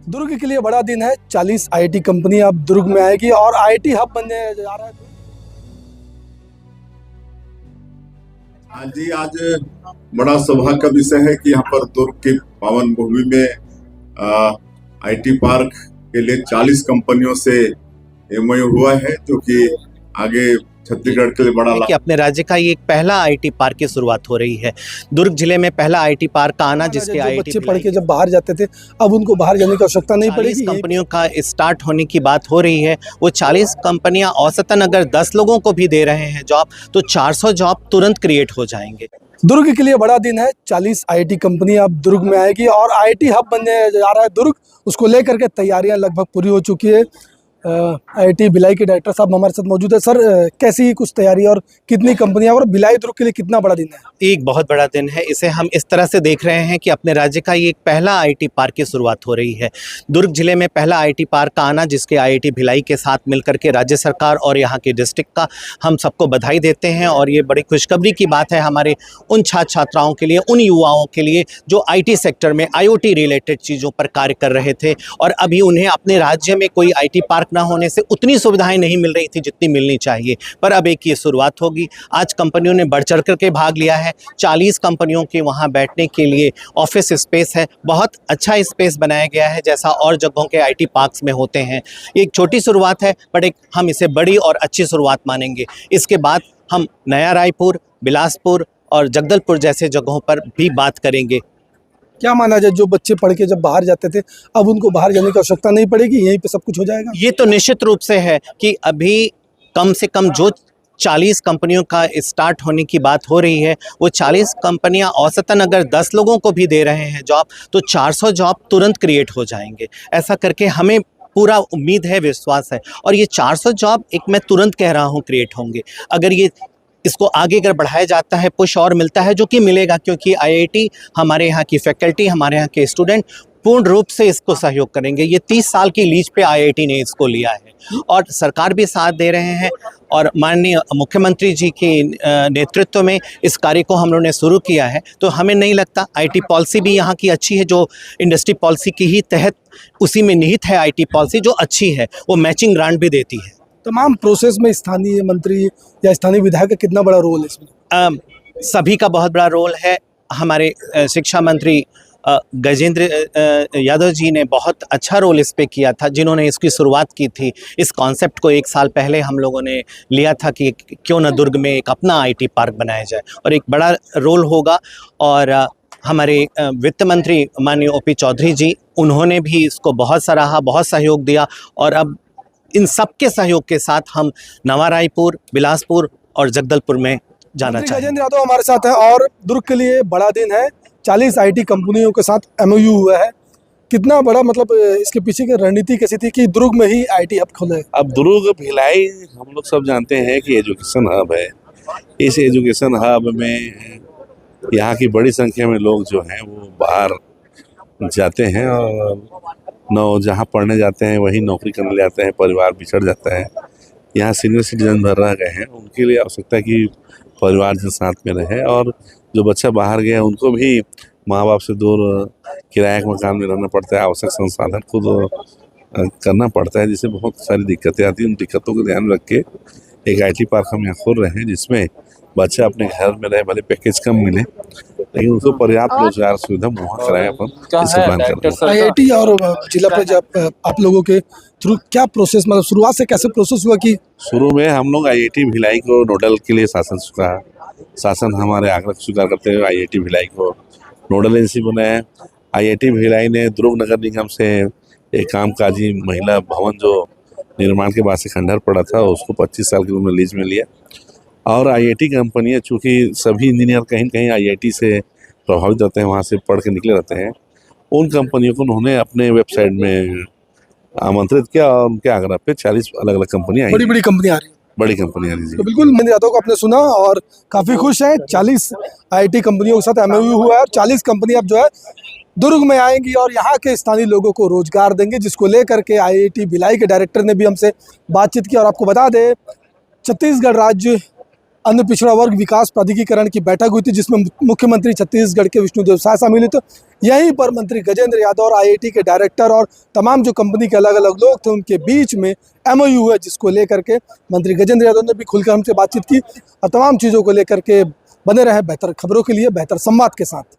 दुर्ग के लिए बड़ा दिन है। 40 आईटी कंपनी अब दुर्ग में आएगी और आईटी हब बनने जा रहा है। हाँ जी, आज बड़ा सौभाग्य का विषय है कि यहाँ पर दुर्ग की पावन भूमि में आईटी पार्क के लिए 40 कंपनियों से एमओयू हुआ है, जो कि आगे छत्तीसगढ़ के लिए बड़ा कि अपने राज्य का ये एक पहला आईटी पार्क की शुरुआत हो रही है। दुर्ग जिले में पहला आईटी पार्क का आना, जिसके आईटी बच्चे पढ़ के जब बाहर जाते थे, अब उनको बाहर जाने की आवश्यकता नहीं पड़ेगी। कंपनियों का स्टार्ट होने की बात हो रही है। वो 40 कंपनियां औसतन अगर 10 लोगों को भी दे रहे हैं जॉब, तो 400 जॉब तुरंत क्रिएट हो जाएंगे। दुर्ग के लिए बड़ा दिन है। 40 आईटी कंपनी अब दुर्ग में आएगी और आईटी हब बनने जा रहा है दुर्ग। उसको लेकर के तैयारियां लगभग पूरी हो चुकी है। आईटी भिलाई के डायरेक्टर साहब हमारे साथ मौजूद है। सर, कैसी कुछ तैयारी और कितनी कंपनियां, और भिलाई दुर्ग के लिए कितना बड़ा दिन है? एक बहुत बड़ा दिन है। इसे हम इस तरह से देख रहे हैं कि अपने राज्य का ये एक पहला आईटी पार्क की शुरुआत हो रही है। दुर्ग जिले में पहला आईटी पार्क का आना, जिसके आईटी भिलाई के साथ मिलकर के राज्य सरकार और यहाँ के डिस्ट्रिक्ट का हम सबको बधाई देते हैं। और ये बड़ी खुशखबरी की बात है हमारे उन छात्र छात्राओं के लिए, उन युवाओं के लिए जो आईटी सेक्टर में आईओटी रिलेटेड चीज़ों पर कार्य कर रहे थे और अभी उन्हें अपने राज्य में कोई आईटी पार्क ना होने से उतनी सुविधाएं नहीं मिल रही थी जितनी मिलनी चाहिए। पर अब एक ये शुरुआत होगी। आज कंपनियों ने बढ़ चढ़ करके भाग लिया है। 40 कंपनियों के वहां बैठने के लिए ऑफिस स्पेस है। बहुत अच्छा स्पेस बनाया गया है, जैसा और जगहों के आईटी पार्क्स में होते हैं। एक छोटी शुरुआत है, बट एक हम इसे बड़ी और अच्छी शुरुआत मानेंगे। इसके बाद हम नया रायपुर, बिलासपुर और जगदलपुर जैसे जगहों पर भी बात करेंगे। क्या माना जाए, जो बच्चे पढ़ के जब बाहर जाते थे, अब उनको बाहर जाने की आवश्यकता नहीं पड़ेगी, यहीं पे सब कुछ हो जाएगा? ये तो निश्चित रूप से है कि अभी कम से कम जो 40 कंपनियों का स्टार्ट होने की बात हो रही है, वो 40 कंपनियां औसतन अगर 10 लोगों को भी दे रहे हैं जॉब, तो 400 जॉब तुरंत क्रिएट हो जाएंगे। ऐसा करके हमें पूरा उम्मीद है, विश्वास है। और ये 400 जॉब एक मैं तुरंत कह रहा हूँ क्रिएट होंगे। अगर ये इसको आगे अगर बढ़ाया जाता है, पुश और मिलता है, जो कि मिलेगा, क्योंकि आईआईटी, हमारे यहाँ की फैकल्टी, हमारे यहाँ के स्टूडेंट पूर्ण रूप से इसको सहयोग करेंगे। ये 30 साल की लीज पे आईआईटी ने इसको लिया है और सरकार भी साथ दे रहे हैं। और माननीय मुख्यमंत्री जी के नेतृत्व में इस कार्य को हम लोगों ने शुरू किया है। तो हमें नहीं लगता, आईटी पॉलिसी भी यहाँ की अच्छी है, जो इंडस्ट्री पॉलिसी की ही तहत उसी में निहित है। आईटी पॉलिसी जो अच्छी है, वो मैचिंग ग्रांट भी देती है। तमाम प्रोसेस में स्थानीय मंत्री या स्थानीय विधायक का कितना बड़ा रोल है इसमें? सभी का बहुत बड़ा रोल है। हमारे शिक्षा मंत्री गजेंद्र यादव जी ने बहुत अच्छा रोल इस पे किया था, जिन्होंने इसकी शुरुआत की थी। इस कॉन्सेप्ट को 1 साल पहले हम लोगों ने लिया था कि क्यों न दुर्ग में एक अपना आईटी पार्क बनाया जाए, और एक बड़ा रोल होगा। और हमारे वित्त मंत्री माननीय ओपी चौधरी जी, उन्होंने भी इसको बहुत सराहा, बहुत सहयोग दिया। और अब इन सबके सहयोग के साथ हम नवा रायपुर, बिलासपुर और जगदलपुर में जाना चाहिए। गजेंद्र यादव हमारे साथ हैं और दुर्ग के लिए बड़ा दिन है। 40 आईटी कंपनियों के साथ एमओयू हुआ है। कितना बड़ा, मतलब इसके पीछे की रणनीति कैसी थी कि दुर्ग में ही आईटी हब खोले? अब दुर्ग भिलाई हम लोग सब जानते हैं कि एजुकेशन हब है। इस एजुकेशन हब में यहाँ की बड़ी संख्या में लोग जो हैं वो बाहर जाते हैं और जहाँ पढ़ने जाते हैं वहीं नौकरी करने जाते हैं, परिवार बिछड़ जाता है। यहाँ सीनियर सिटीजन भर रह गए हैं, उनके लिए आवश्यकता है कि परिवार जो साथ में रहे। और जो बच्चा बाहर गया उनको भी माँ बाप से दूर किराए के मकान में रहना पड़ता है, आवश्यक संसाधन खुद करना पड़ता है, जिससे बहुत सारी दिक्कतें आती हैं। उन दिक्कतों को ध्यान रख के एक आईटी पार्क हम यहाँ खोल रहे हैं, जिसमें बच्चा अपने घर में रहे, भले पैकेज कम मिले लेकिन उसको पर्याप्त रोजगार सुविधा मुहैया कराए। अपन इसका प्लान कर रहे हैं। आईआईटी और जिला पर जब आप लोगों के थ्रू क्या प्रोसेस, मतलब शुरुआत से कैसे प्रोसेस हुआ? कि शुरू में हम लोग आईआईटी भिलाई को नोडल के लिए शासन हमारे आग्रह स्वीकार करते हुए आईआईटी भिलाई को नोडल एजेंसी बनाया है। आईआईटी भिलाई ने दुर्ग नगर निगम से एक कामकाजी महिला भवन जो निर्माण के बाद से खंडहर पड़ा था, उसको 25 साल के उम्र लीज में लिया। और आईआईटी कंपनियां, चूँकि सभी इंजीनियर कहीं कहीं आईआईटी से प्रभावित होते हैं, वहाँ से पढ़ के निकले रहते हैं, उन कंपनियों को उन्होंने अपने वेबसाइट में आमंत्रित किया और उनके आग्रह पे 40 अलग अलग कंपनियां आई। बड़ी कंपनियां आ रही हैं। बड़ी कंपनियां आ रही। तो बिल्कुल, गजेंद्र यादव को आपने सुना और काफ़ी खुश हैं। 40 आईटी कंपनियों के साथ एमओयू हुआ है और 40 कंपनी अब जो है दुर्ग में आएंगी और यहाँ के स्थानीय लोगों को रोजगार देंगे, जिसको लेकर के आईआईटी भिलाई के डायरेक्टर ने भी हमसे बातचीत की। और आपको बता दें, छत्तीसगढ़ राज्य अन्य पिछड़ा वर्ग विकास प्राधिकरण की बैठक हुई थी, जिसमें मुख्यमंत्री छत्तीसगढ़ के विष्णुदेव साय शामिल हुए थे। यहीं पर मंत्री गजेंद्र यादव और आईआईटी के डायरेक्टर और तमाम जो कंपनी के अलग अलग लोग थे उनके बीच में MOU है, जिसको लेकर के मंत्री गजेंद्र यादव ने भी खुलकर हमसे बातचीत की और तमाम चीज़ों को लेकर के बने रहे बेहतर खबरों के लिए बेहतर संवाद के साथ।